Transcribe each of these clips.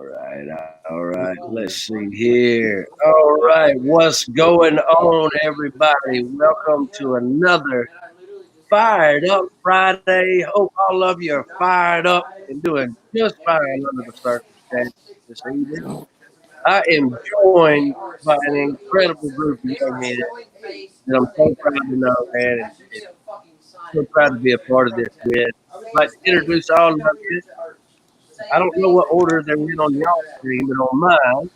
All right. Let's see here. All right. What's going on, everybody? Welcome to another Fired Up Friday. Hope all of you are fired up and doing just fine under the circumstances this evening. I am joined by an incredible group of young men that I'm so proud to know, man, and so proud to be a part of this with. I'd like to introduce all of you. I don't know what order they're in on y'all screen, but on mine,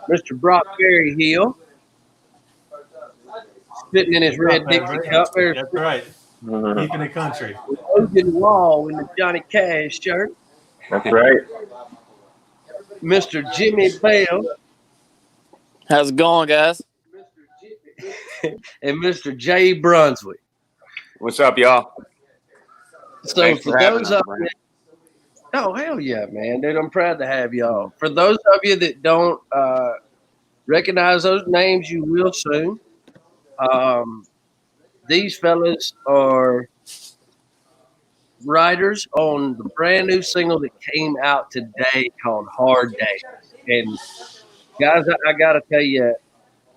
Mr. Brock Berryhill, spitting in his What's up, red Dixie Everett? cup. There's That's right. Keeping the country. Logan Wall in the Johnny Cash shirt. That's right. Mr. Jimi Bell How's it going, guys? and Mr. J. Brunswick. What's up, y'all? So Thanks for for having those us, of Brent. you, oh hell yeah, man, dude, I'm proud to have y'all. For those of you that don't recognize those names, you will soon. These fellas are writers on the brand new single that came out today called Hard Days. And guys, I got to tell you,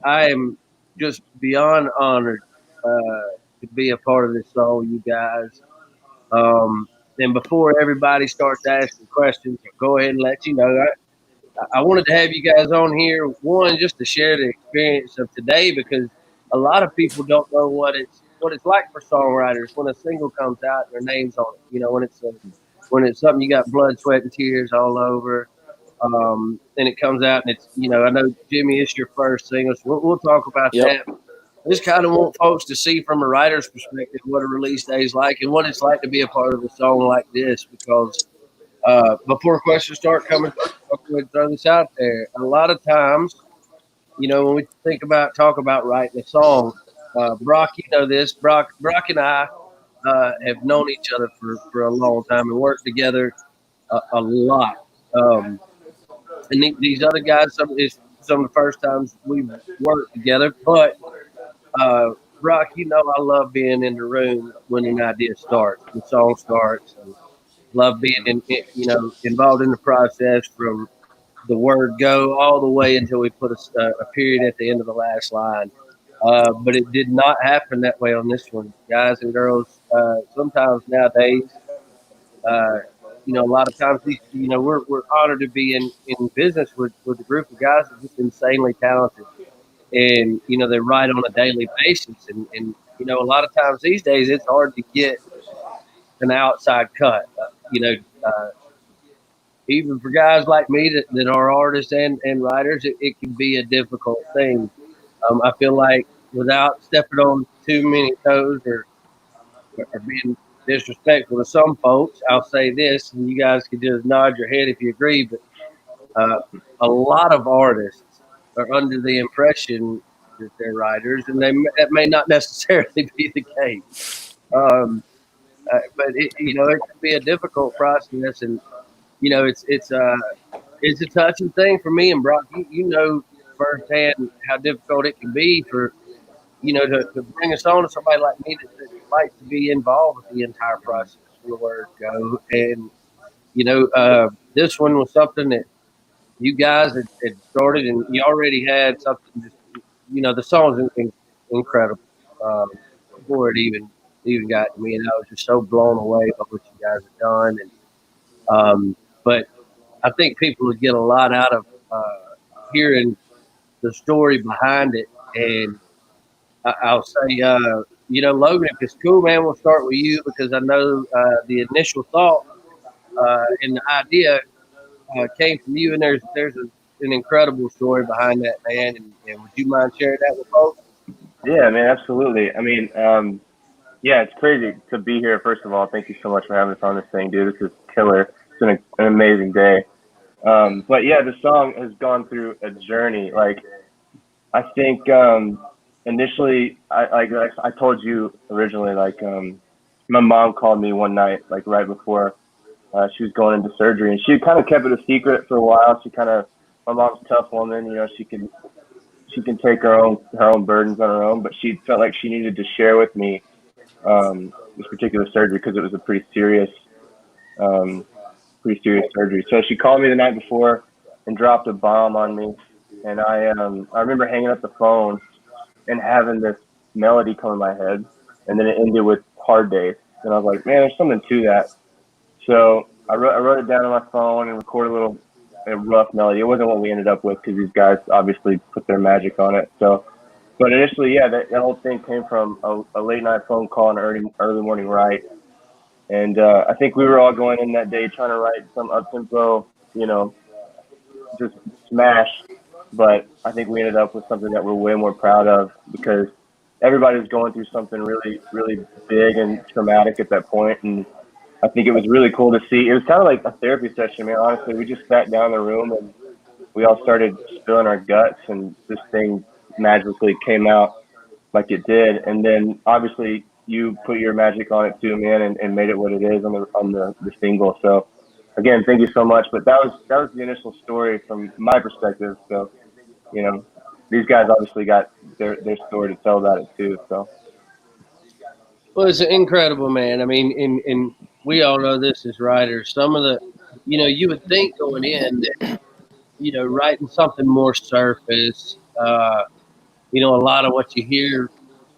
I am just beyond honored to be a part of this song, you guys. And before everybody starts asking questions, I'll go ahead and let you know. I wanted to have you guys on here, one, just to share the experience of today, because a lot of people don't know what it's like for songwriters when a single comes out and their name's on it. You know, when it's something you got blood, sweat, and tears all over, and it comes out and it's, you know, I know Jimmy, it's your first single, so we'll talk about Yep. that. I just kind of want folks to see from a writer's perspective what a release day is like and what it's like to be a part of a song like this, because before questions start coming, I'm going to throw this out there. A lot of times, you know, when we talk about writing a song, Brock, you know this. Brock and I have known each other for a long time and worked together a lot. And these other guys, it's some of the first times we've worked together. But Brock, you know, I love being in the room when an idea starts, the song starts, and love being involved in the process from the word go all the way until we put a period at the end of the last line. But it did not happen that way on this one, guys and girls. Sometimes nowadays, a lot of times, we're honored to be in business with a group of guys that are just insanely talented, and they write on a daily basis, and a lot of times these days it's hard to get an outside cut. Even for guys like me that are artists and writers, it can be a difficult thing. I feel like without stepping on too many toes or being disrespectful to some folks, I'll say this, and you guys can just nod your head if you agree, but a lot of artists are under the impression that they're writers, and that may not necessarily be the case. But it can be a difficult process, and it's a touching thing for me and Brock. You know firsthand how difficult it can be for to bring us on to somebody like me that likes to be involved with the entire process from the word go. And this one was something that you guys had started, and you already had something. Just the song's incredible before it even got to me, and I was just so blown away by what you guys have done. And but I think people would get a lot out of hearing the story behind it. And I'll say, Logan, if it's cool, man, we'll start with you, because I know the initial thought and the idea came from you, and there's an incredible story behind that, man. And would you mind sharing that with folks? Yeah, man, absolutely. I mean, yeah, it's crazy to be here. First of all, thank you so much for having us on this thing, dude. This is killer. It's been an amazing day. But yeah, the song has gone through a journey. Like, I think initially, I told you originally, like, my mom called me one night, like right before she was going into surgery, and she kind of kept it a secret for a while. My mom's a tough woman, she can take her own burdens on her own, but she felt like she needed to share with me this particular surgery, because it was a pretty serious surgery. So she called me the night before, and dropped a bomb on me. And I remember hanging up the phone and having this melody come in my head, and then it ended with Hard Days. And I was like, man, there's something to that. So I wrote it down on my phone and recorded a rough melody. It wasn't what we ended up with because these guys obviously put their magic on it. So, but initially, yeah, that whole thing came from a late night phone call and early morning write. And I think we were all going in that day trying to write some up tempo, just smash. But I think we ended up with something that we're way more proud of because everybody was going through something really, really big and traumatic at that point. And I think it was really cool to see. It was kind of like a therapy session, man. Honestly, we just sat down in the room and we all started spilling our guts, and this thing magically came out like it did. And then obviously you put your magic on it too, man, and made it what it is on the single. So again, thank you so much. But that was the initial story from my perspective. So these guys obviously got their story to tell about it too. So. Well, it's incredible, man. I mean, and we all know this as writers. Some of the, you would think going in that, writing something more surface, a lot of what you hear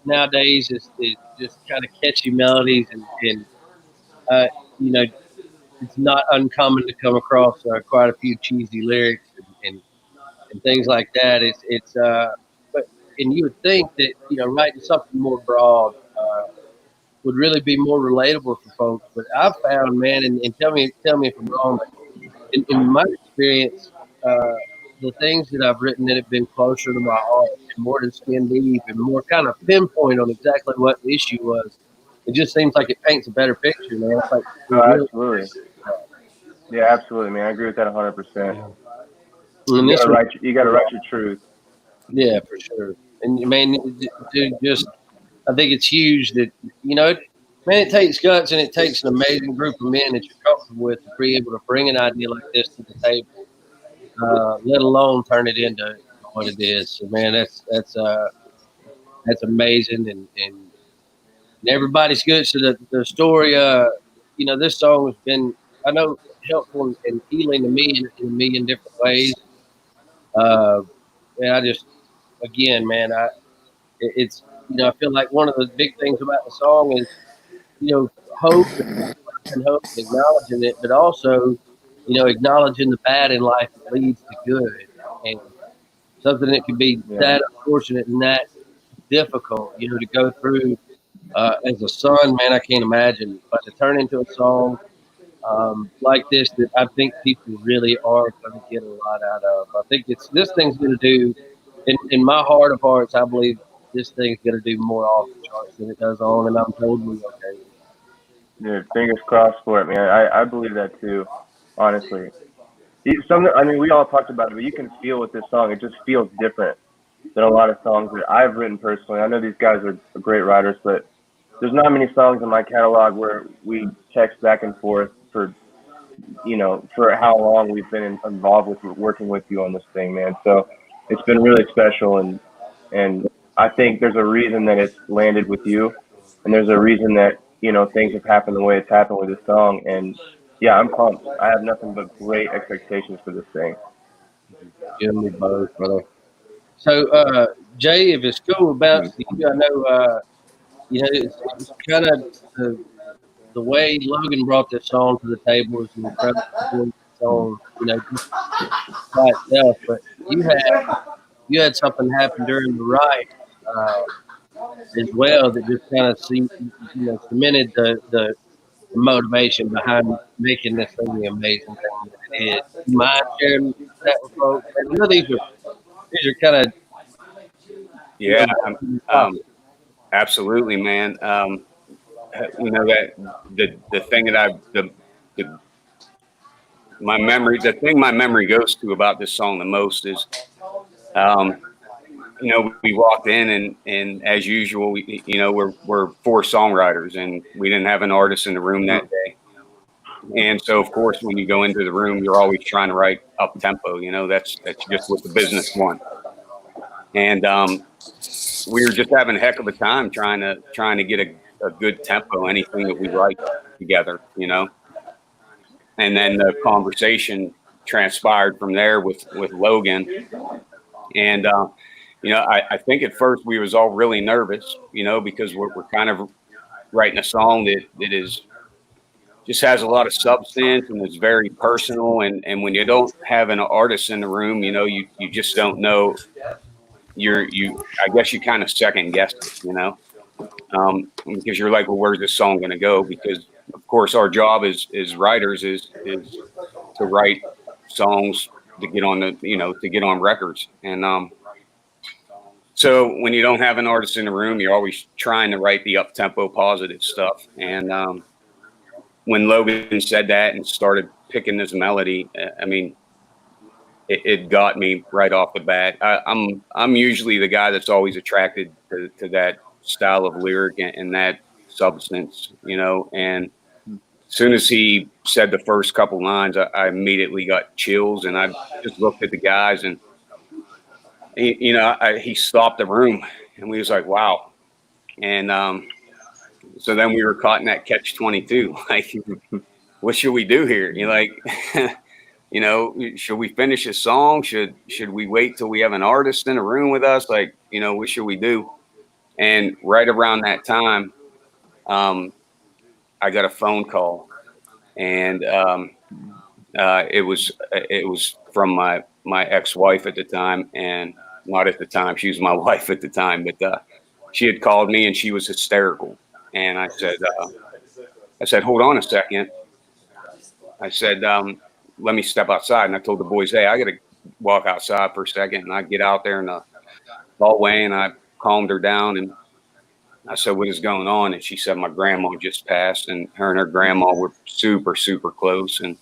nowadays is just kind of catchy melodies and it's not uncommon to come across quite a few cheesy lyrics and things like that. But you would think that, writing something more broad, would really be more relatable for folks. But I've found, man, and tell me if I'm wrong, but in my experience, the things that I've written that have been closer to my heart and more than skin deep and more kind of pinpoint on exactly what the issue was, it just seems like it paints a better picture, man. It's like, absolutely. Yeah, absolutely, man. I agree with that 100%. You got to write your truth. Yeah, for sure. And man, I think it's huge that, man, it takes guts and it takes an amazing group of men that you're comfortable with to be able to bring an idea like this to the table, let alone turn it into what it is. So, man, that's amazing. And everybody's good. So the story, this song has been, I know, helpful and healing to me in a million different ways. And I just, again, man, it's, I feel like one of the big things about the song is, hope and hope and acknowledging it, but also, acknowledging the bad in life that leads to good, and something that can be that unfortunate and that difficult, to go through as a son, man, I can't imagine, but to turn into a song like this that I think people really are going to get a lot out of. I think this thing's going to do, in my heart of hearts, I believe this thing's going to do more off the charts than it does on, and I'm totally okay with it. Dude, fingers crossed for it, man. I believe that too, honestly. We all talked about it, but you can feel with this song, it just feels different than a lot of songs that I've written personally. I know these guys are great writers, but there's not many songs in my catalog where we text back and forth for how long we've been involved with working with you on this thing, man. So it's been really special, and I think there's a reason that it's landed with you, and there's a reason that things have happened the way it's happened with this song. And yeah, I'm pumped. I have nothing but great expectations for this thing. You and me both, brother. So, Jay, if it's cool about you, I know, it's kind of the way Logan brought this song to the table is an incredible song, just by itself. But you had something happen during the write as well that just kind of cemented the motivation behind making this thing the amazing thing that it is. You mind sharing that with folks? I know these are kind of absolutely, man. That the thing that the thing my memory goes to about this song the most is, we walked in and as usual, we're four songwriters and we didn't have an artist in the room that day. And so, of course, when you go into the room, you're always trying to write up tempo. That's just what the business wants. And we were just having a heck of a time trying to get a good tempo, anything that we write together, And then the conversation transpired from there with Logan. And, I think at first we was all really nervous, because we're kind of writing a song that is just has a lot of substance and is very personal. And when you don't have an artist in the room, you just don't know. I guess you kind of second guess it, because you're like, well, where's this song going to go? Because of course our job as writers is to write songs to get on to get on records. And so when you don't have an artist in the room, you're always trying to write the up tempo positive stuff. And when Logan said that and started picking this melody, I mean, it got me right off the bat. I'm usually the guy that's always attracted to that style of lyric and that substance, and as soon as he said the first couple lines, I immediately got chills, and I just looked at the guys, and he stopped the room, and we was like, wow. And so then we were caught in that catch-22. Like, what should we do here? You're like, should we finish a song? Should we wait till we have an artist in the room with us? Like, what should we do? And right around that time, I got a phone call, and it was from my ex-wife at the time, and not at the time, she was my wife at the time, but she had called me and she was hysterical. And I said, hold on a second. I said, let me step outside. And I told the boys, hey, I got to walk outside for a second. And I get out there in the hallway, and I calmed her down, and I said, what is going on? And she said, my grandma just passed, and her grandma were super, super close. And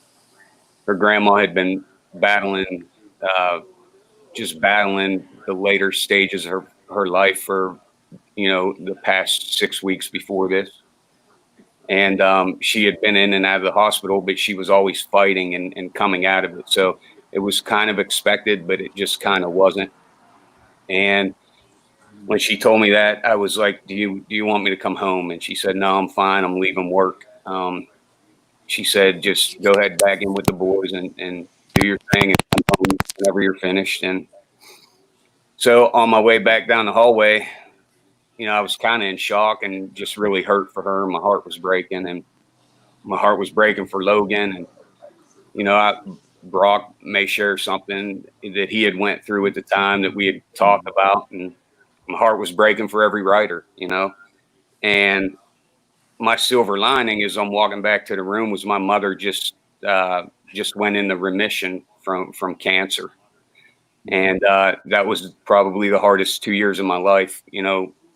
her grandma had been battling the later stages of her life for, the past 6 weeks before this. And she had been in and out of the hospital, but she was always fighting and coming out of it. So it was kind of expected, but it just kind of wasn't. And when she told me that, I was like, do you want me to come home? And she said, no, I'm fine. I'm leaving work. She said, just go ahead back in with the boys and do your thing and come home whenever you're finished. And so on my way back down the hallway, I was kind of in shock and just really hurt for her. My heart was breaking, and my heart was breaking for Logan. And, Brock may share something that he had went through at the time that we had talked about. And my heart was breaking for every writer, and my silver lining is I'm walking back to the room was my mother just went into remission from cancer. And that was probably the hardest 2 years of my life,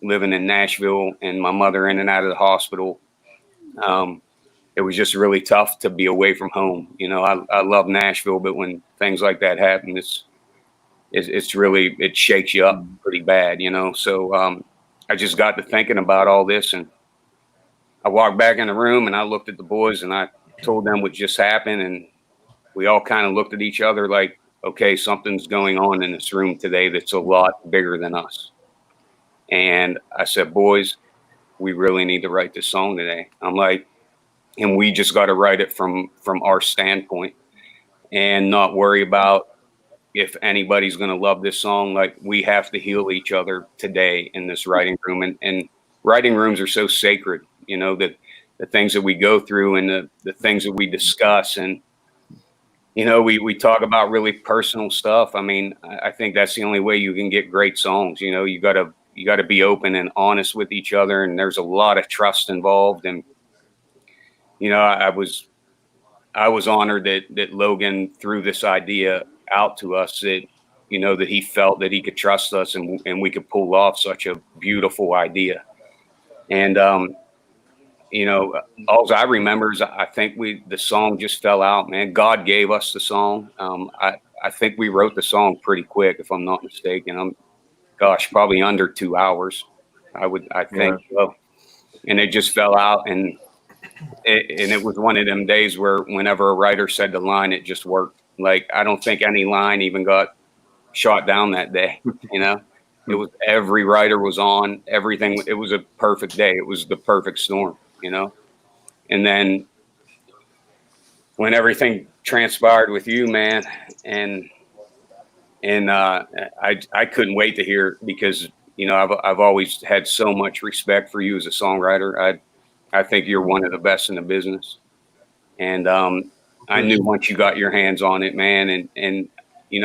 living in Nashville and my mother in and out of the hospital. It was just really tough to be away from home. I love Nashville, but when things like that happen, it's really, it shakes you up pretty bad, So I just got to thinking about all this, and I walked back in the room and I looked at the boys and I told them what just happened. And we all kind of looked at each other like, okay, something's going on in this room today that's a lot bigger than us. And I said, boys, we really need to write this song today. I'm like, and we just got to write it from our standpoint and not worry about if anybody's going to love this song. Like, we have to heal each other today in this writing room. And writing rooms are so sacred, that the things that we go through and the things that we discuss. And, we talk about really personal stuff. I mean, I think that's the only way you can get great songs. You got to be open and honest with each other. And there's a lot of trust involved. And, I was honored that Logan threw this idea out to us, that, that he felt that he could trust us and we could pull off such a beautiful idea. And, all I remember is I think the song just fell out, man. God gave us the song. I think we wrote the song pretty quick, if I'm not mistaken. Probably under 2 hours. I think so. And it just fell out, and it was one of them days where whenever a writer said the line, it just worked. Like, I don't think any line even got shot down that day. It was, every writer was on everything. It was a perfect day. It was the perfect storm, And then when everything transpired with you, man, and I couldn't wait to hear it because I've always had so much respect for you as a songwriter. I think you're one of the best in the business, and I knew once you got your hands on it, man, and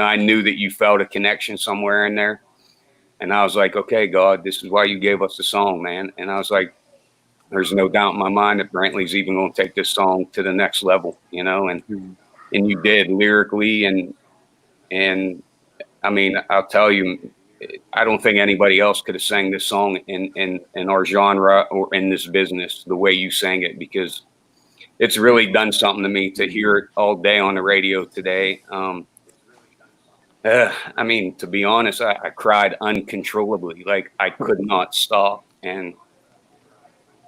I knew that you felt a connection somewhere in there, and I was like, okay, God, this is why you gave us the song, man, and I was like, there's no doubt in my mind that Brantley's even going to take this song to the next level, and you did lyrically, and I mean, I'll tell you, I don't think anybody else could have sang this song in our genre or in this business the way you sang it, because it's really done something to me to hear it all day on the radio today. I mean, to be honest, I cried uncontrollably. Like, I could not stop. And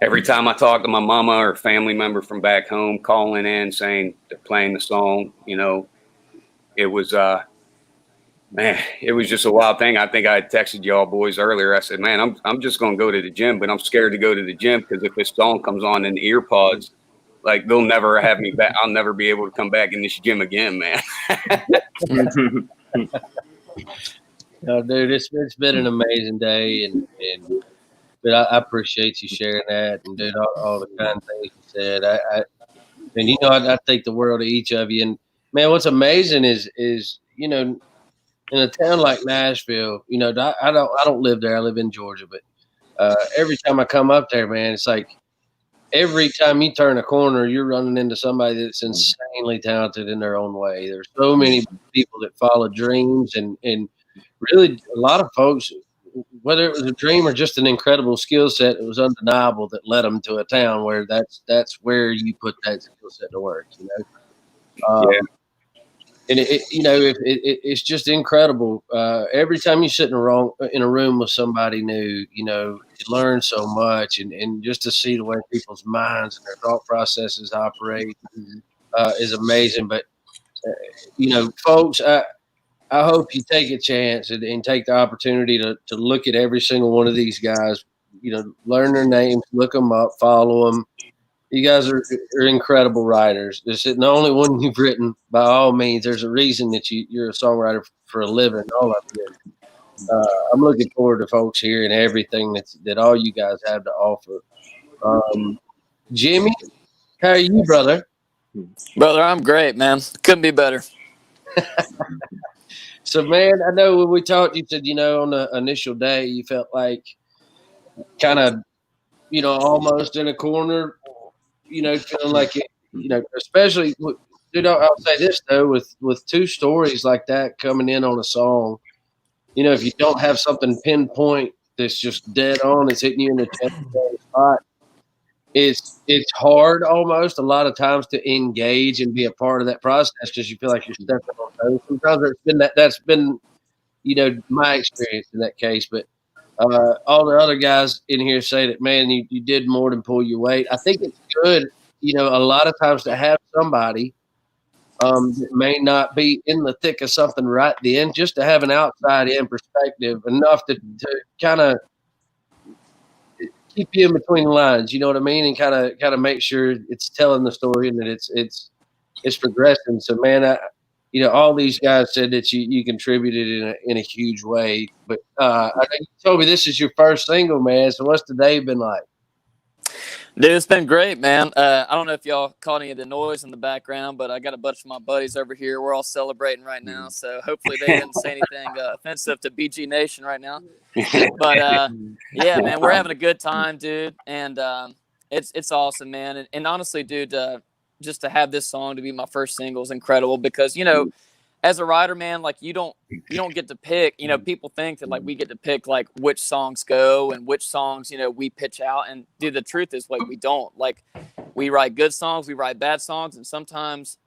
every time I talk to my mama or family member from back home calling in saying they're playing the song, it was man, it was just a wild thing. I think I had texted y'all boys earlier. I said, man, I'm just going to go to the gym, but I'm scared to go to the gym because if this song comes on in the ear pods, like, they'll never have me back. I'll never be able to come back in this gym again, man. No, dude, it's been an amazing day, but I appreciate you sharing that, and dude, all the kind things you said. I think the world of each of you. And man, what's amazing is in a town like Nashville, I don't live there. I live in Georgia, but every time I come up there, man, it's like every time you turn a corner, you're running into somebody that's insanely talented in their own way. There's so many people that follow dreams, and really a lot of folks, whether it was a dream or just an incredible skill set, it was undeniable that led them to a town where that's where you put that skill set to work. Yeah. And it's just incredible. Every time you sit in a room with somebody new, you learn so much, and just to see the way people's minds and their thought processes operate is amazing. But folks, I hope you take a chance and take the opportunity to look at every single one of these guys. Learn their names, look them up, follow them. You guys are incredible writers. This isn't the only one you've written. By all means, there's a reason that you're a songwriter for a living. All of you. I'm looking forward to folks hearing everything that all you guys have to offer. Jimmy, how are you, brother? Brother, I'm great, man. Couldn't be better. So, man, I know when we talked, you said, on the initial day, you felt like kind of, almost in a corner, feeling like it, especially, I'll say this, though, with two stories like that coming in on a song, if you don't have something pinpoint that's just dead on, it's hitting you in the chest spot, it's hard almost a lot of times to engage and be a part of that process because you feel like you're stepping on toes. Sometimes that's been my experience in that case, but all the other guys in here say that, man, you did more than pull your weight. I think it's good, a lot of times to have somebody that may not be in the thick of something right then, just to have an outside in perspective enough to kind of keep you in between the lines, you know what I mean, and kind of make sure it's telling the story and that it's progressing. So, man, all these guys said that you contributed in a huge way. But I know you told me this is your first single, man. So what's the day been like? Dude, it's been great, man. I don't know if y'all caught any of the noise in the background, but I got a bunch of my buddies over here. We're all celebrating right now, so hopefully they didn't say anything offensive to BG Nation right now. But yeah, man, we're having a good time, dude, and it's awesome, man. And honestly, dude, just to have this song to be my first single is incredible because as a writer, man, like you don't get to pick. People think that like we get to pick like which songs go and which songs we pitch out. And dude, the truth is like we don't. Like we write good songs, we write bad songs, and sometimes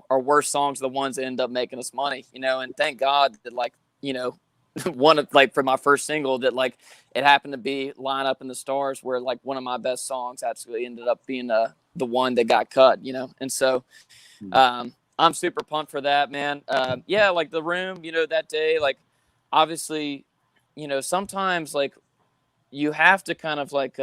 our worst songs are the ones that end up making us money. And thank God that like one of like for my first single that like it happened to be Line Up in the Stars, where like one of my best songs actually ended up being the one that got cut. And so. I'm super pumped for that, man. Yeah, like the room, that day, like obviously, sometimes like you have to kind of like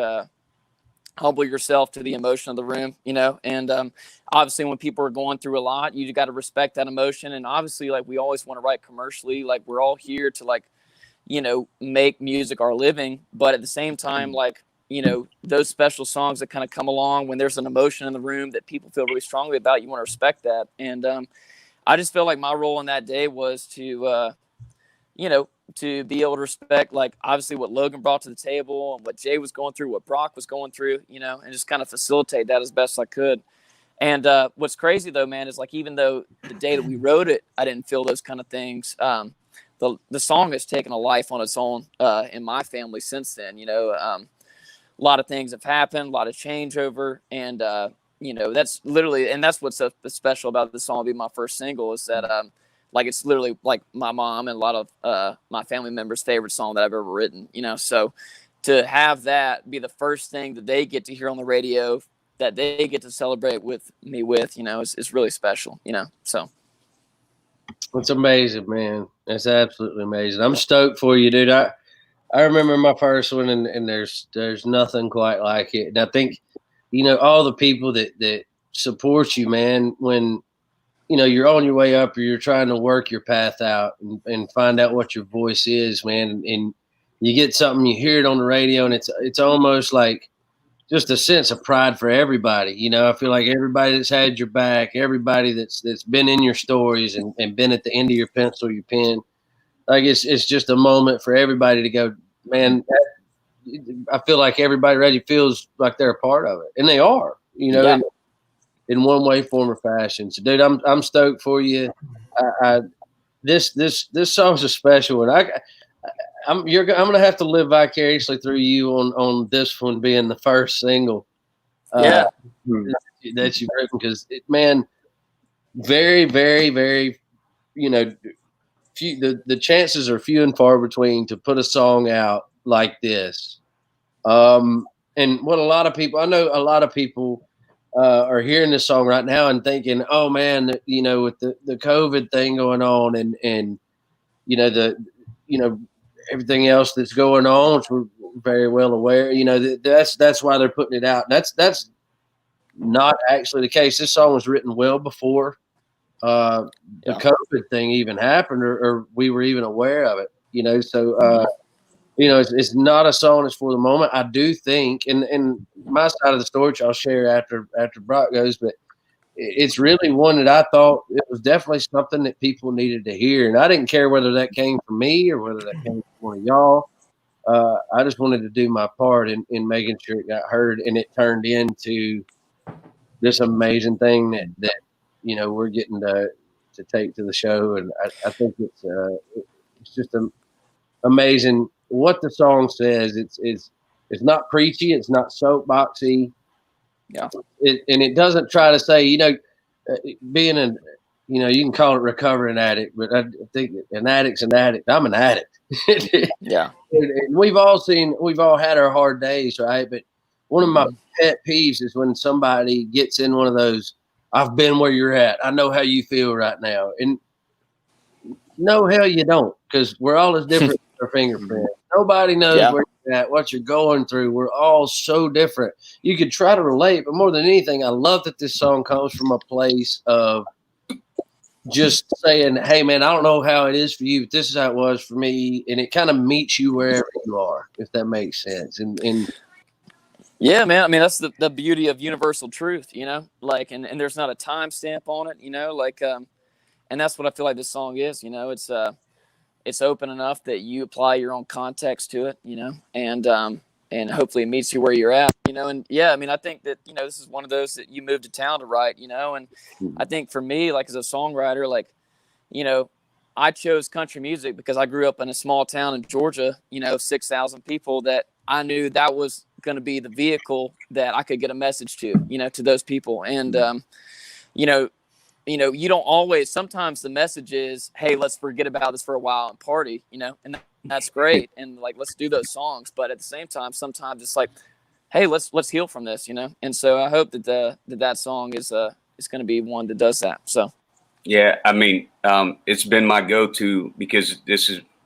humble yourself to the emotion of the room, and obviously when people are going through a lot, you got to respect that emotion. And obviously, like, we always want to write commercially, like we're all here to, like, make music our living, but at the same time, like, those special songs that kind of come along when there's an emotion in the room that people feel really strongly about, you want to respect that. And I just feel like my role in that day was to be able to respect, like, obviously what Logan brought to the table and what Jay was going through, what Brock was going through, and just kind of facilitate that as best I could. And what's crazy though, man, is like, even though the day that we wrote it, I didn't feel those kind of things. The song has taken a life on its own in my family since then. A lot of things have happened, a lot of changeover, and that's literally, and that's what's so special about the song being my first single, is that like, it's literally like my mom and a lot of my family members' favorite song that I've ever written, so to have that be the first thing that they get to hear on the radio, that they get to celebrate with me with, is really special, so. It's amazing, man. It's absolutely amazing. I'm stoked for you, dude. I remember my first one, and there's nothing quite like it. And I think, all the people that support you, man, when, you're on your way up, or you're trying to work your path out and find out what your voice is, man. And you get something, you hear it on the radio, and it's almost like just a sense of pride for everybody. I feel like everybody that's had your back, everybody that's been in your stories and been at the end of your pencil, your pen, like, it's just a moment for everybody to go, man. I feel like everybody already feels like they're a part of it, and they are, Yeah. in one way, form, or fashion. So, dude, I'm stoked for you. This song's a special one. I'm gonna have to live vicariously through you on this one being the first single that you've written, because man, very, very, very, few, the chances are few and far between to put a song out like this. And what I know a lot of people are hearing this song right now and thinking, oh man, with the COVID thing going on, and everything else that's going on, which we're very well aware, that's why they're putting it out. That's not actually the case. This song was written well before the COVID thing even happened, or we were even aware of it, so it's not a song that's for the moment. I do think, and my side of the story, which I'll share after Brock goes, but it's really one that I thought it was definitely something that people needed to hear. And I didn't care whether that came from me or whether that came from one of y'all. I just wanted to do my part in making sure it got heard, and it turned into this amazing thing that we're getting to take to the show. And I think it's just amazing what the song says. It's not preachy. It's not soapboxy. Yeah. And it doesn't try to say, being you can call it recovering addict, but I think an addict's an addict. I'm an addict. Yeah. And we've all had our hard days, right? But one of my pet peeves is when somebody gets in one of those, I've been where you're at, I know how you feel right now. And no, hell you don't, because we're all as different as our fingerprint. Nobody knows where you're at, what you're going through. We're all so different. You could try to relate, but more than anything, I love that this song comes from a place of just saying, hey, man, I don't know how it is for you, but this is how it was for me. And it kind of meets you wherever you are, if that makes sense. And yeah, man. I mean, that's the beauty of universal truth, like, and there's not a timestamp on it, like, and that's what I feel like this song is, it's open enough that you apply your own context to it, and hopefully it meets you where you're at, and yeah, I mean, I think that, this is one of those that you moved to town to write, and I think for me, like, as a songwriter, like, I chose country music because I grew up in a small town in Georgia, 6,000 people, that I knew that was going to be the vehicle that I could get a message to, to those people. And, you don't always, sometimes the message is, hey, let's forget about this for a while and party, and that's great. And like, let's do those songs. But at the same time, sometimes it's like, hey, let's heal from this, And so I hope that that song is going to be one that does that. So. Yeah. I mean, it's been my go-to because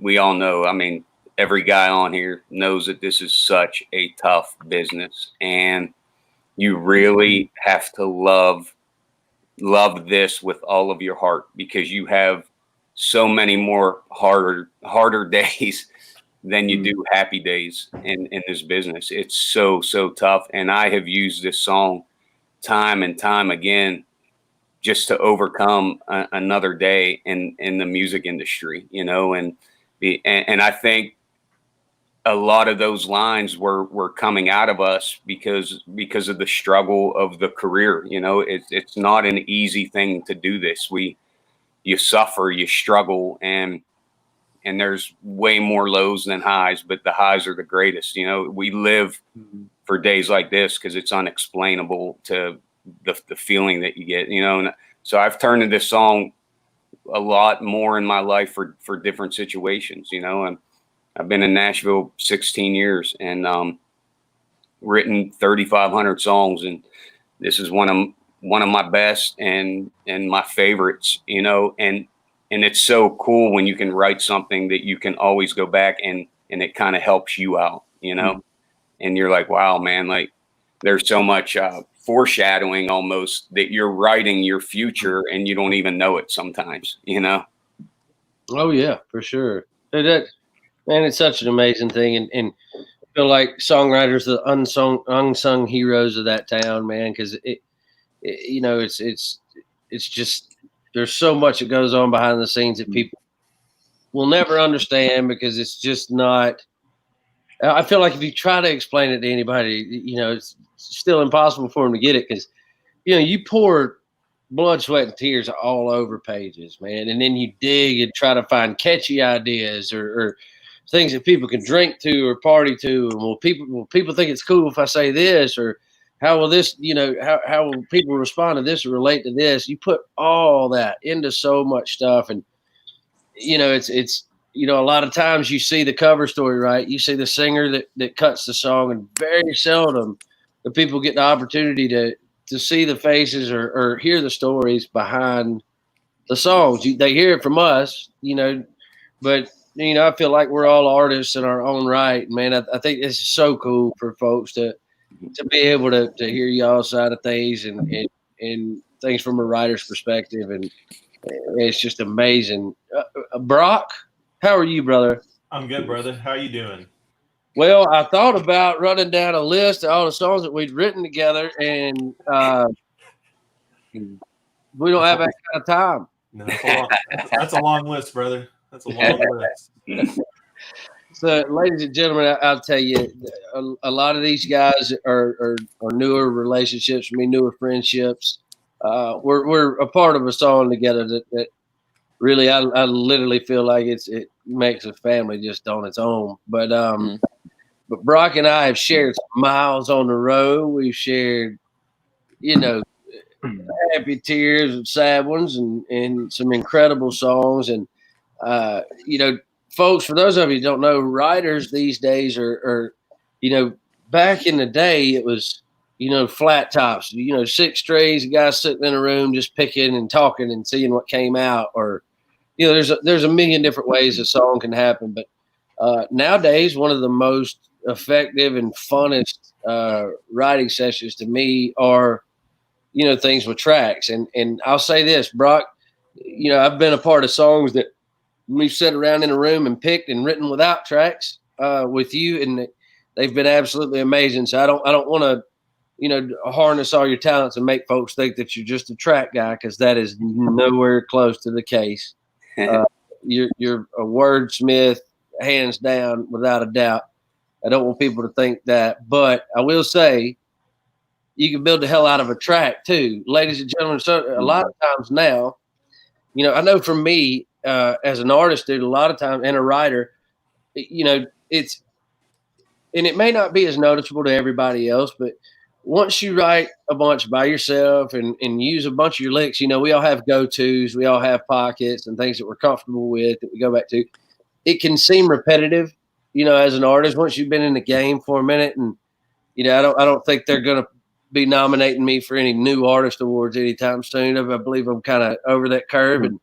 we all know, I mean, every guy on here knows that this is such a tough business, and You really have to love this with all of your heart, because you have so many more harder days than you do happy days in this business. It's so tough. And I have used this song time and time again just to overcome another day in the music industry, you know, and I think a lot of those lines were coming out of us because of the struggle of the career. You know, it's not an easy thing to do this. You suffer, you struggle, and there's way more lows than highs, but the highs are the greatest. You know, we live for days like this because it's unexplainable to the feeling that you get, you know. And so I've turned to this song a lot more in my life for different situations, you know. And I've been in Nashville 16 years and written 3,500 songs, and this is one of my best and my favorites, you know. And it's so cool when you can write something that you can always go back and it kind of helps you out, you know. And you're like, wow, man, like there's so much foreshadowing almost that you're writing your future and you don't even know it sometimes, you know. Oh yeah, for sure. Man, it's such an amazing thing, and I feel like songwriters, the unsung heroes of that town, man, because it, you know, it's just, there's so much that goes on behind the scenes that people will never understand, because it's just not. I feel like if you try to explain it to anybody, you know, it's still impossible for them to get it, because, you know, you pour blood, sweat, and tears all over pages, man, and then you dig and try to find catchy ideas or things that people can drink to or party to. And will people think it's cool if I say this, or how will this, you know, how will people respond to this or relate to this? You put all that into so much stuff, and you know, it's you know, a lot of times you see the cover story, right? You see the singer that cuts the song, and very seldom do people get the opportunity to see the faces or hear the stories behind the songs. They hear it from us, you know, but you know, I feel like we're all artists in our own right, man. I think this is so cool for folks to be able to hear y'all's side of things and things from a writer's perspective, and it's just amazing. Brock, how are you, brother? I'm good, brother. How you doing? Well, I thought about running down a list of all the songs that we'd written together, and we don't have that kind of time. No, that's a long list, brother. That's a long list. So, ladies and gentlemen, I'll tell you, a lot of these guys are newer relationships, newer friendships. We're a part of a song together that really, I literally feel like it makes a family just on its own. But Brock and I have shared some miles on the road. We've shared, you know, happy tears and sad ones, and some incredible songs. And you know, folks, for those of you who don't know, writers these days are, you know, back in the day it was, you know, flat tops, you know, 6 strays, a guy sitting in a room just picking and talking and seeing what came out, or you know, there's a million different ways a song can happen. But nowadays, one of the most effective and funnest writing sessions to me are, you know, things with tracks. And I'll say this, Brock, you know, I've been a part of songs that we've sat around in a room and picked and written without tracks with you, and they've been absolutely amazing. So I don't want to, you know, harness all your talents and make folks think that you're just a track guy, because that is nowhere close to the case. You're a wordsmith, hands down, without a doubt. I don't want people to think that, but I will say you can build the hell out of a track too, ladies and gentlemen. So a lot of times now, you know, I know for me as an artist, dude, a lot of times, and a writer, you know, and it may not be as noticeable to everybody else, but once you write a bunch by yourself and use a bunch of your licks, you know, we all have go-tos, we all have pockets and things that we're comfortable with that we go back to. It can seem repetitive, you know, as an artist, once you've been in the game for a minute. And, you know, I don't think they're going to be nominating me for any new artist awards anytime soon. I believe I'm kind of over that curve and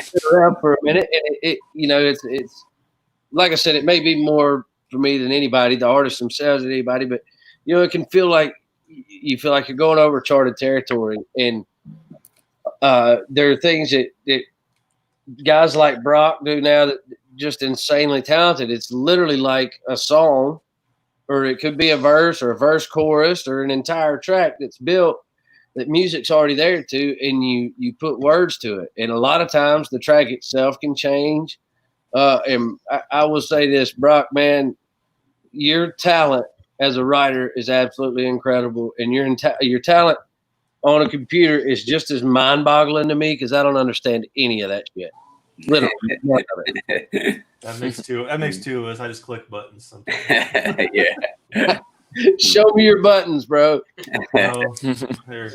sit around for a minute. And it you know, it's like I said, it may be more for me than anybody, the artists themselves, than anybody, but you know, it can feel like you feel like you're going over charted territory, and there are things that guys like Brock do now that just insanely talented. It's literally like a song, or it could be a verse or a verse chorus or an entire track that's built that music's already there to, and you put words to it. And a lot of times the track itself can change. And I will say this, Brock, man, your talent as a writer is absolutely incredible, and your talent on a computer is just as mind-boggling to me because I don't understand any of that shit. Literally, none of it. That makes two of us. I just click buttons sometimes. Yeah. Show me your buttons, bro. Well, they're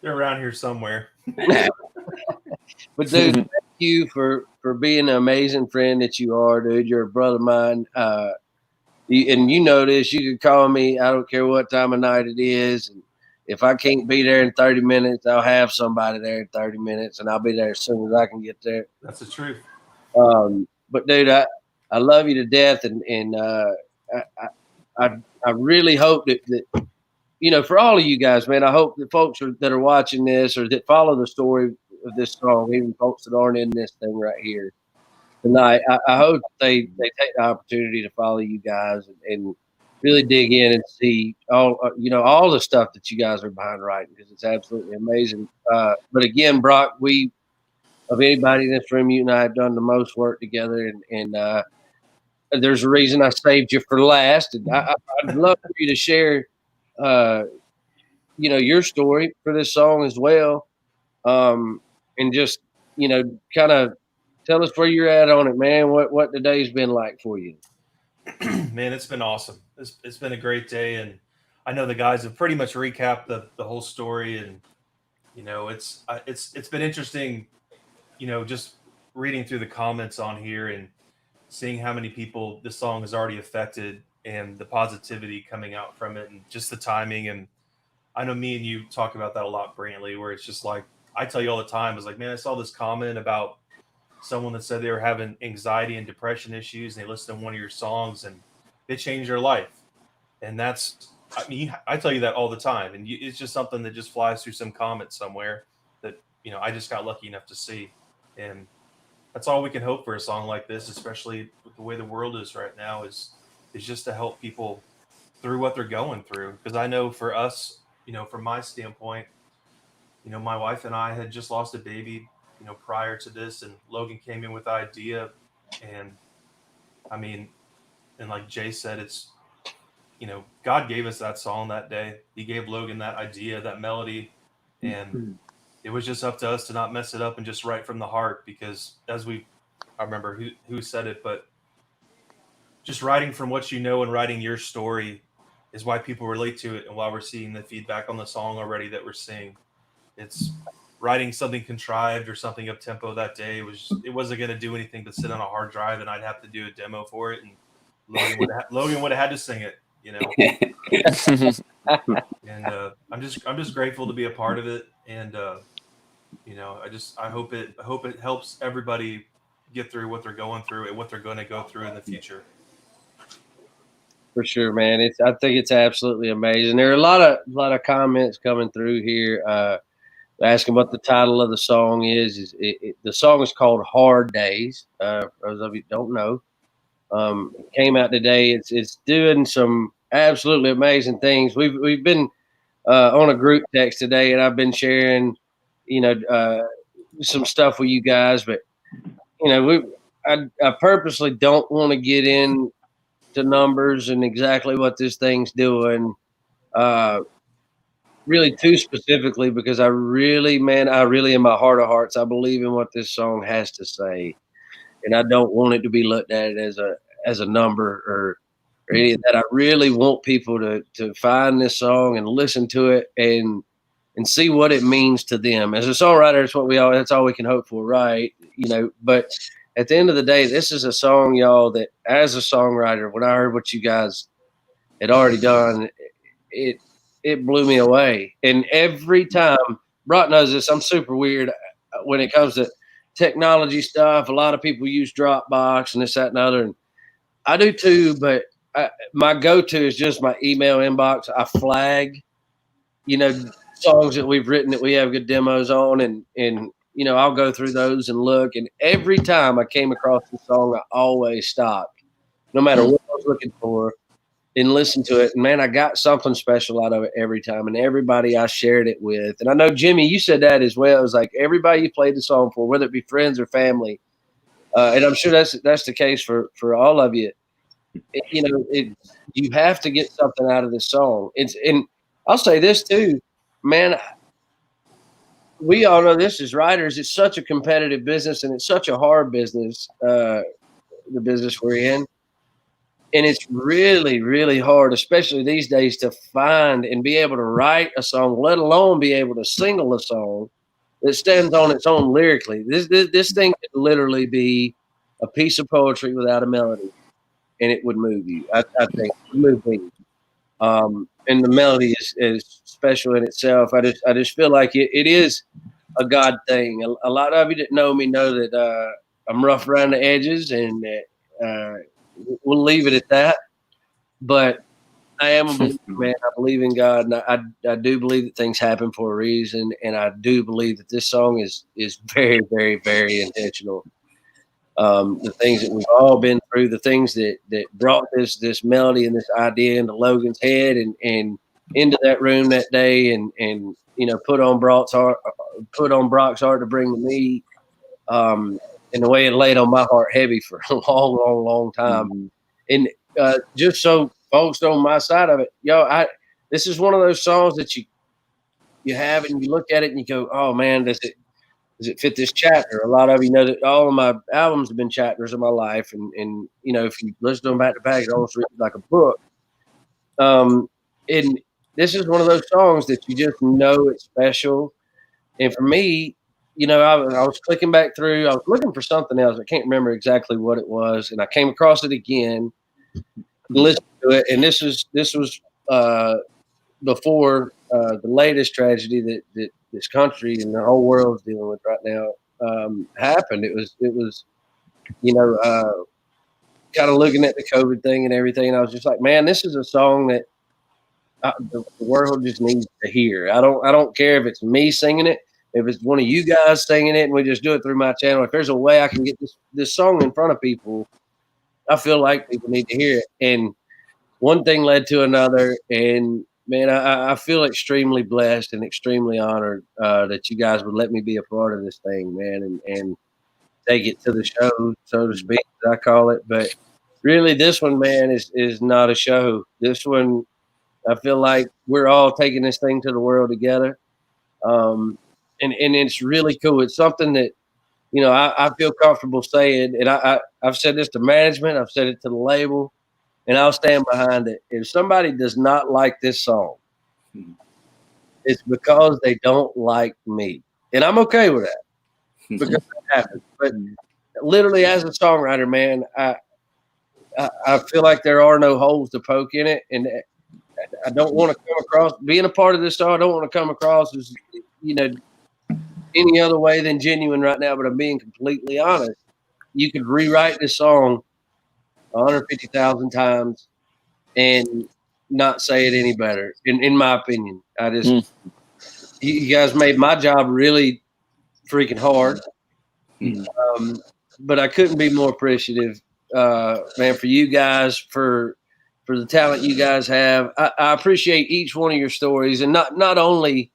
around here somewhere. But dude, thank you for being an amazing friend that you are, dude. You're a brother of mine. And you know this. You can call me. I don't care what time of night it is. And if I can't be there in 30 minutes, I'll have somebody there in 30 minutes, and I'll be there as soon as I can get there. That's the truth. But dude, I love you to death, and I really hope that for all of you guys, man, I hope that folks that are watching this or that follow the story of this song, even folks that aren't in this thing right here tonight, I hope they take the opportunity to follow you guys and really dig in and see all the stuff that you guys are behind writing, because it's absolutely amazing. But again, Brock, of anybody in this room, you and I have done the most work together, and there's a reason I saved you for last. And I'd love for you to share, your story for this song as well, and just kind of tell us where you're at on it, man. What the day's been like for you? Man, it's been awesome. It's been a great day, and I know the guys have pretty much recapped the whole story, and it's been interesting, just reading through the comments on here and seeing how many people this song has already affected and the positivity coming out from it and just the timing. And I know me and you talk about that a lot, Brantley, where it's just like, I tell you all the time, it's like, man, I saw this comment about someone that said they were having anxiety and depression issues, and they listened to one of your songs and it changed their life. And I tell you that all the time. And it's just something that just flies through some comment somewhere that, I just got lucky enough to see. And that's all we can hope for a song like this, especially with the way the world is right now, is just to help people through what they're going through. Because I know for us, from my standpoint, my wife and I had just lost a baby, prior to this, and Logan came in with the idea. And and like Jay said, it's, God gave us that song that day. He gave Logan that idea, that melody, and it was just up to us to not mess it up and just write from the heart. Because I remember who said it, but just writing from what and writing your story is why people relate to it, and why we're seeing the feedback on the song already that we're seeing. It's writing something contrived or something up tempo that day it wasn't going to do anything but sit on a hard drive, and I'd have to do a demo for it, and Logan would have had to sing it, And I'm just grateful to be a part of it, and I hope it helps everybody get through what they're going through and what they're going to go through in the future. For sure, man. I think it's absolutely amazing. There are a lot of comments coming through here, asking what the title of the song is. The song is called "Hard Days." For those of you who don't know, it came out today. It's doing some absolutely amazing things. We've been on a group text today, and I've been sharing, some stuff with you guys. But I purposely don't want to get into numbers and exactly what this thing's doing, really too specifically, because I really in my heart of hearts, I believe in what this song has to say, and I don't want it to be looked at as a number or any of that. I really want people to find this song and listen to it and see what it means to them. As a songwriter, that's all we can hope for, right? But at the end of the day, this is a song, y'all, that as a songwriter, when I heard what you guys had already done, it blew me away. And every time, Brock knows this, I'm super weird when it comes to technology stuff. A lot of people use Dropbox and this, that, and other. And I do too, but my go-to is just my email inbox. I flag songs that we've written that we have good demos on, and I'll go through those and look. And every time I came across the song, I always stopped, no matter what I was looking for, and listened to it. And man, I got something special out of it every time. And everybody I shared it with, and I know Jimmy, you said that as well. It was like everybody you played the song for, whether it be friends or family, and I'm sure that's the case for all of you. You have to get something out of this song. And I'll say this too, man. We all know this as writers. It's such a competitive business, and it's such a hard business. The business we're in, and it's really, really hard, especially these days, to find and be able to write a song, let alone be able to single a song that stands on its own lyrically. This thing could literally be a piece of poetry without a melody, and it would move you. I think it would move me. And the melody is special in itself. I just feel like it is a God thing. A lot of you that know me know that I'm rough around the edges, and that we'll leave it at that. But I am a believer, man. I believe in God, and I do believe that things happen for a reason, and I do believe that this song is very, very, very intentional. The things that we've all been through, the things that brought this melody and this idea into Logan's head and into that room that day, and put on Brock's heart to bring to me, and the way it laid on my heart heavy for a long, long, long time. Mm-hmm. And just so folks on my side of it, this is one of those songs that you have and you look at it and you go, oh man, does it fit this chapter? A lot of you know that all of my albums have been chapters of my life, and if you listen to them back to back, it almost reads like a book. And this is one of those songs that you just know it's special. And for me, I was clicking back through. I was looking for something else. I can't remember exactly what it was, and I came across it again, listened to it, and this was before the latest tragedy that this country and the whole world is dealing with right now happened. It was kind of looking at the COVID thing and everything, and I was just like, man, this is a song that the world just needs to hear. I don't care if it's me singing it, if it's one of you guys singing it, and we just do it through my channel. If there's a way I can get this song in front of people, I feel like people need to hear it. And one thing led to another, and man, I feel extremely blessed and extremely honored that you guys would let me be a part of this thing, man, and take it to the show, so to speak, as I call it. But really, this one, man, is not a show. This one, I feel like we're all taking this thing to the world together, and it's really cool. It's something that I feel comfortable saying, and I've said this to management, I've said it to the label, and I'll stand behind it. If somebody does not like this song, it's because they don't like me, and I'm okay with that because it happens. But literally, as a songwriter, man, I feel like there are no holes to poke in it, and I don't want to come across being a part of this song. I don't want to come across as any other way than genuine right now. But I'm being completely honest. You could rewrite this song 150,000 times and not say it any better. In my opinion, you guys made my job really freaking hard. But I couldn't be more appreciative, man, for you guys, for the talent you guys have. I appreciate each one of your stories, and not only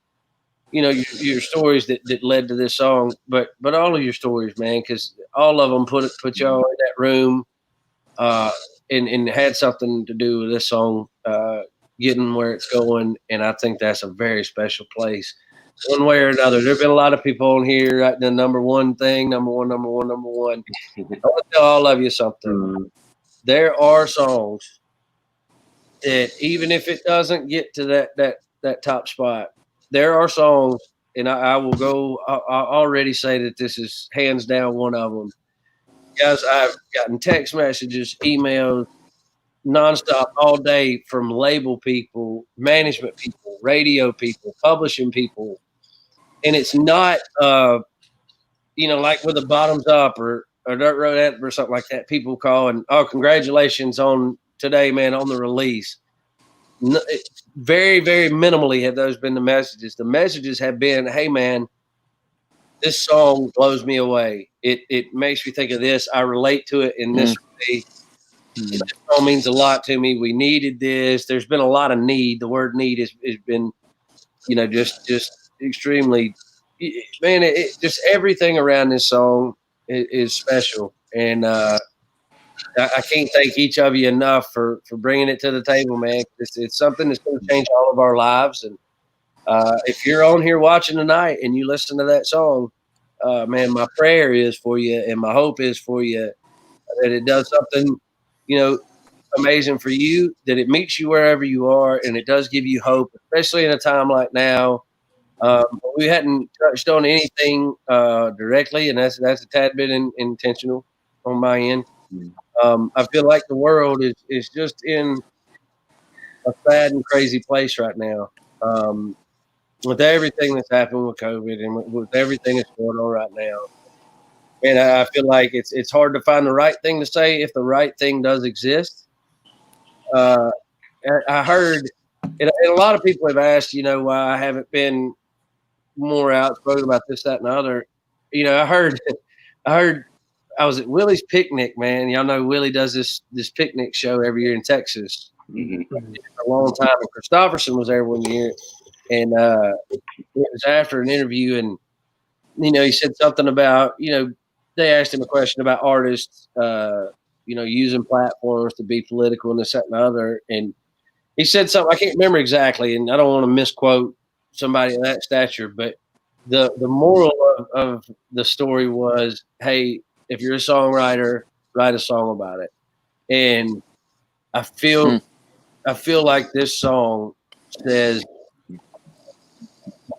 your stories that led to this song, but all of your stories, man, because all of them put y'all in that room, and had something to do with this song getting where it's going. And I think that's a very special place, one way or another. There have been a lot of people on here writing the number one. I want to tell all of you something. There are songs that even if it doesn't get to that top spot, there are songs, and I will go. I already say that this is hands down one of them. Guys, I've gotten text messages, emails, nonstop all day from label people, management people, radio people, publishing people, and it's not like with a bottoms up or dirt road anthem or something like that. People call and, oh, congratulations on today, man, on the release. very, very minimally have those been the messages. The messages have been, hey, man, this song blows me away. It makes me think of this. I relate to it in this way. This song means a lot to me. We needed this. There's been a lot of need. The word need has been, just extremely, man, just everything around this song is special. And I can't thank each of you enough for bringing it to the table, man. It's something that's going to change all of our lives. And if you're on here watching tonight and you listen to that song, man, my prayer is for you and my hope is for you that it does something, amazing for you, that it meets you wherever you are, and it does give you hope, especially in a time like now. We hadn't touched on anything directly, and that's a tad bit intentional on my end. I feel like the world is just in a sad and crazy place right now. With everything that's happened with COVID and with everything that's going on right now. And I feel like it's hard to find the right thing to say if the right thing does exist. I heard, and a lot of people have asked, why I haven't been more outspoken about this, that, and the other. I heard I was at Willie's picnic, man. Y'all know Willie does this picnic show every year in Texas. Mm-hmm. For a long time. And Christopherson was there one year, and it was after an interview, and he said something about, they asked him a question about artists, using platforms to be political and this, that, and the other. And he said something, I can't remember exactly, and I don't want to misquote somebody of that stature, but the moral of the story was, hey, if you're a songwriter, write a song about it. And I feel like this song says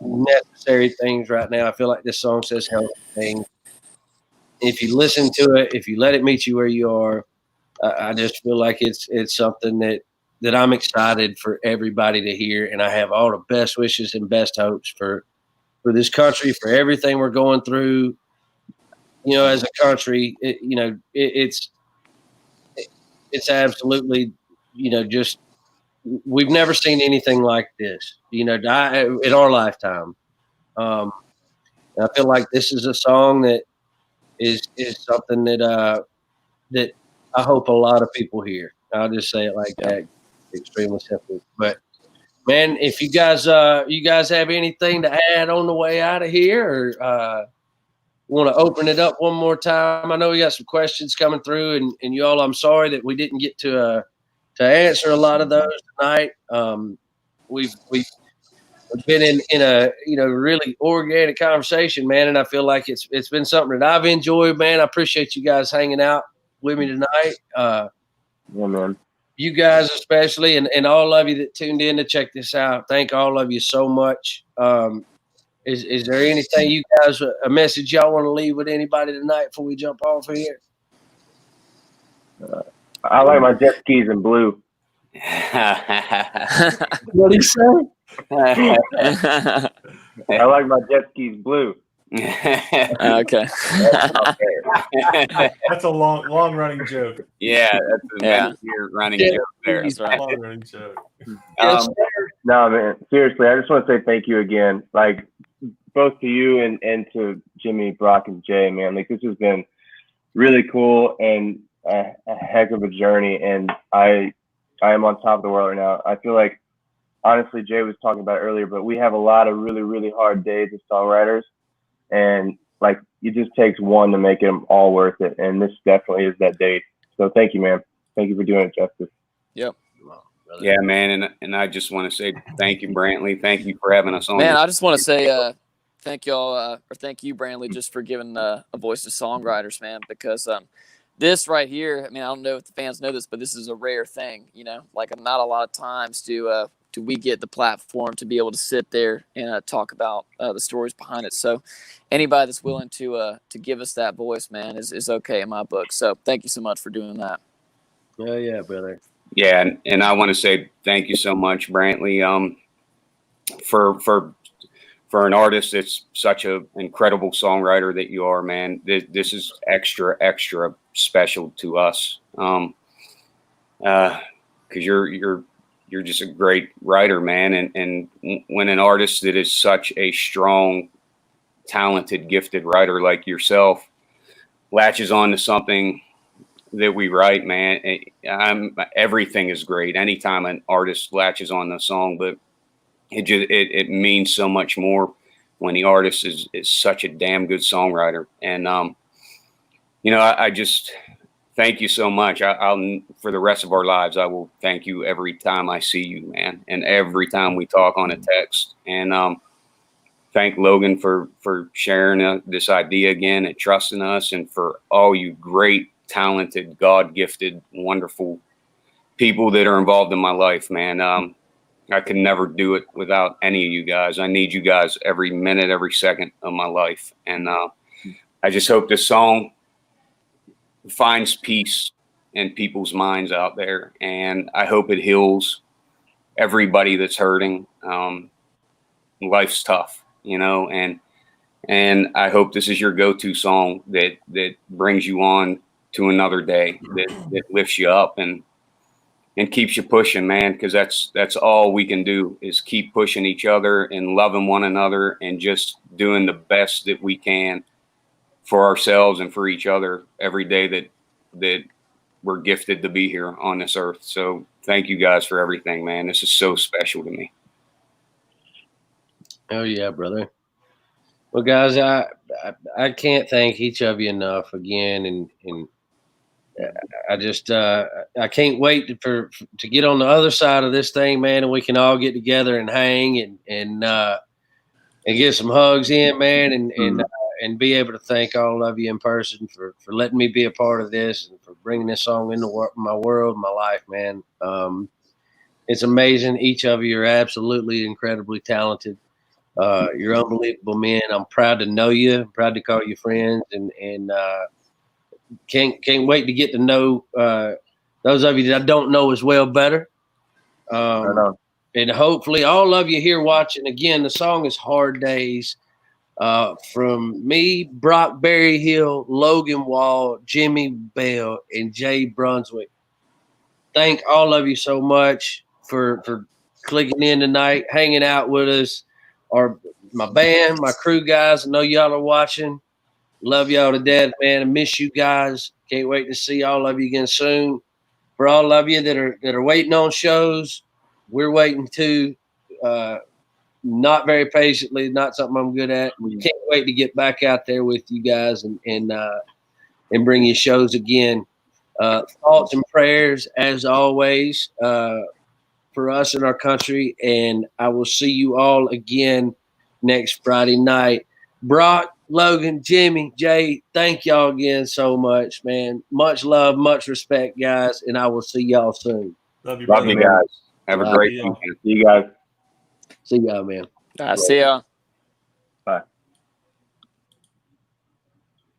necessary things right now. I feel like this song says healthy things. If you listen to it, if you let it meet you where you are, I just feel like it's something that I'm excited for everybody to hear, and I have all the best wishes and best hopes for this country, for everything we're going through. As a country, it's absolutely, just we've never seen anything like this, in our lifetime. I feel like this is a song that is something that that I hope a lot of people hear. I'll just say it like that, extremely simple. But man, if you guys have anything to add on the way out of here, or want to open it up one more time? I know we got some questions coming through, and you all, I'm sorry that we didn't get to answer a lot of those tonight. We've been in a really organic conversation, man, and I feel like it's been something that I've enjoyed, man. I appreciate you guys hanging out with me tonight. Yeah, man. You guys especially, and all of you that tuned in to check this out. Thank all of you so much. Is there anything you guys, a message y'all want to leave with anybody tonight before we jump off of here? I like my jet skis in blue. What do you say? I like my jet skis blue. Okay. That's a long running joke. Yeah, that's a running joke there. That's right. Long running joke. No, man, seriously, I just want to say thank you again, like both to you and to Jimmy, Brock, and Jay, man. Like, this has been really cool and a heck of a journey, and I am on top of the world right now. I feel like, honestly, Jay was talking about it earlier, but we have a lot of really, really hard days as songwriters, and like, it just takes one to make them all worth it, and this definitely is that day. So thank you, man. Thank you for doing it, Justice. Yep. Yeah, man, and I just want to say thank you, Brantley. Thank you for having us on. Man, I just want to say thank y'all, or thank you, Brantley, just for giving a voice to songwriters, man, because this right here, I mean, I don't know if the fans know this, but this is a rare thing, like not a lot of times do we get the platform to be able to sit there and talk about the stories behind it. So anybody that's willing to give us that voice, man, is okay in my book. So thank you so much for doing that. Oh, yeah, brother. Yeah, and I want to say thank you so much, Brantley, for an artist that's such an incredible songwriter that you are, man. This is extra special to us, because you're you're just a great writer, man. And when an artist that is such a strong, talented, gifted writer like yourself latches on to something that we write, man, everything is great. Anytime an artist latches on the song, but it means so much more when the artist is such a damn good songwriter. And I just thank you so much. I'll for the rest of our lives, I will thank you every time I see you, man, and every time we talk on a text. And thank Logan for sharing this idea again and trusting us, and for all you great, talented, God-gifted, wonderful people that are involved in my life, man. I could never do it without any of you guys. I need you guys every minute, every second of my life. And I just hope this song finds peace in people's minds out there. And I hope it heals everybody that's hurting. Life's tough, and I hope this is your go-to song that brings you on to another day, that lifts you up and keeps you pushing, man, because that's all we can do is keep pushing each other and loving one another and just doing the best that we can for ourselves and for each other every day that we're gifted to be here on this earth. So thank you guys for everything, man. This is so special to me. Oh yeah, brother. Well, guys, I can't thank each of you enough again, and I just I can't wait to get on the other side of this thing, man, and we can all get together and hang and get some hugs in, man, and be able to thank all of you in person for letting me be a part of this and for bringing this song into my world, my life, man. It's amazing. Each of you are absolutely incredibly talented. You're unbelievable men. I'm proud to know you. I'm proud to call you friends, and can't wait to get to know those of you that I don't know as well better. And hopefully all of you here watching. Again, the song is Hard Days. From me, Brock Berryhill, Logan Wall, Jimi Bell, and Jay Brunswick. Thank all of you so much for clicking in tonight, hanging out with us. My band, my crew guys, I know y'all are watching. Love y'all to death, man. I miss you guys. Can't wait to see all of you again soon. For all of you that are waiting on shows, we're waiting too. Not very patiently, not something I'm good at. We can't wait to get back out there with you guys and bring you shows again. Thoughts and prayers as always for us and our country. And I will see you all again next Friday night. Brock, Logan, Jimmy, Jay, thank y'all again so much, man. Much love, much respect, guys. And I will see y'all soon. Love you, Love brother. you guys. Have a great weekend. See you guys. See y'all, man. See y'all.